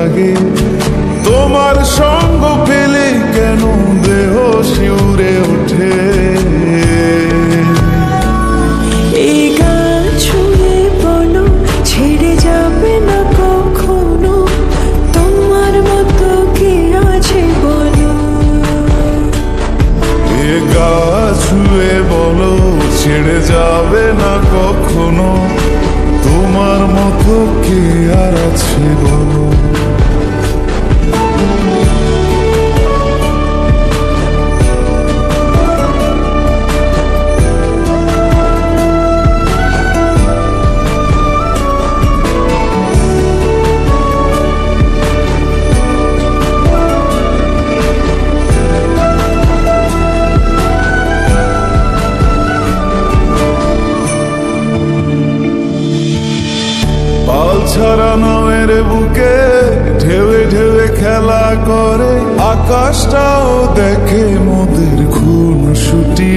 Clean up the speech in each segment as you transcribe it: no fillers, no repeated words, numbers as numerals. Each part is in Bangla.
জাগে। তোমার সঙ্গ পেলে কেন দেহ শিউরে ওঠে। এই গান শুনে বলো ছেড়ে যাবে না কখনো, তোমার মতো কে আছে বলো। এ গা ছুঁয়ে বলো ছেড়ে যাবে না কখনো, তোমার মতো কে আর আছে বলো। ছাড়া নামের বুকে ঢেউে ঢেউে খেলা করে, আকাশটাও দেখে মোদের খুনসুটি।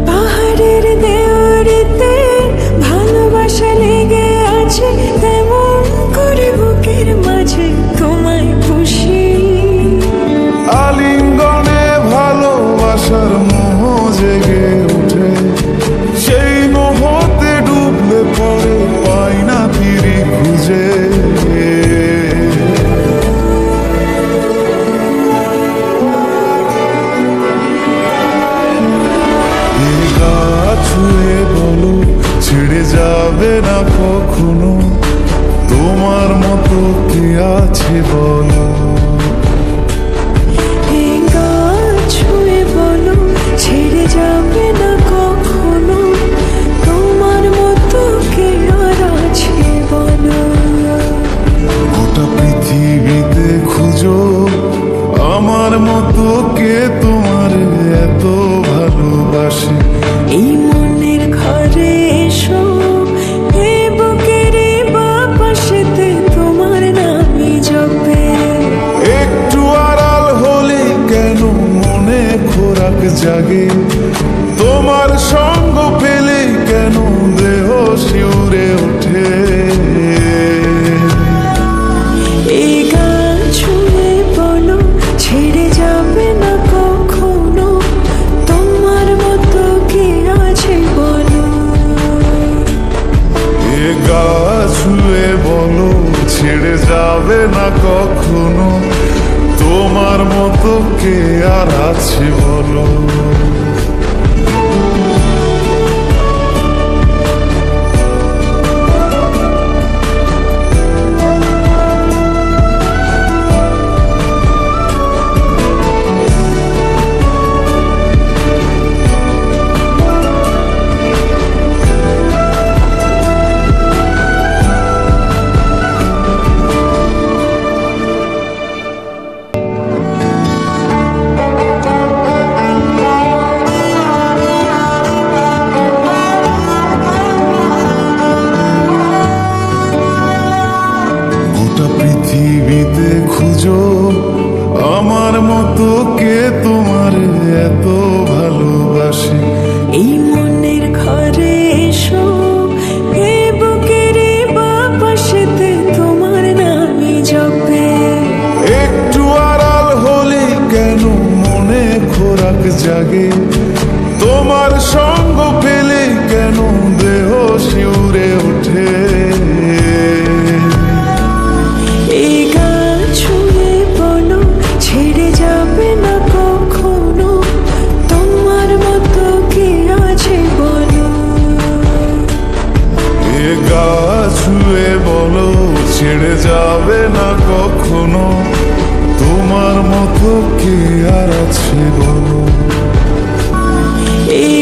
পাহাড়ের দেওয়ারিতে ভালোবাসা লেগে আছে, তেমন করে বুকের মাঝে তোমায় খুশি। আলিঙ্গনে ভালোবাসার মোহ জেগে ওঠে, সেই মোহতে ডুবলে পরে পাই না ফিরি খুঁজে। ছুঁয়ে বলো ছেড়ে যাবে না কখনো, তোমার মতো কে আছে বলো। ছুঁয়ে বলো ছেড়ে যাবে না কখনো, তোমার মতো কে আর আছে বলো। গোটা পৃথিবীতে খুঁজো আমার মতো কে তোমার এত ভালোবাসে। এই মনের ঘরে এসো, এ বুকের বাপাশেতে তোমার নামই জপে। একটু আড়াল হলে কেন মনে খোরাক জাগে, তোমার সঙ্গ পেলে কেন দেহ শিউরে ওঠে। এই গান ছুঁয়ে বলো ছেড়ে যাবে না কখনো, তোমার মতো কে আছে বলো। এ গা ছুঁয়ে বলো ছেড়ে যাবে না কখনো, তোমার মতো কে আর আছে বলো। পৃথিবীতে খুঁজো আমার মতো কে তোমার এত ভালোবাসে। এই মনের ঘরে এসো, এ বুকের বাপাশেতে তোমার নামই জপে। একটু আড়াল হলে কেন মনে খোরাক জাগে, তোমার সঙ্গ পেলে কেন দেহ শিউরে ওঠে। এই গান ছুঁয়ে বলো ছেড়ে যাবে না কখনো, তোমার মতো কে আছে বলো। এ গা ছুঁয়ে বলো ছেড়ে যাবে না কখনো, তোমার মতো কে আর আছে বলো। এই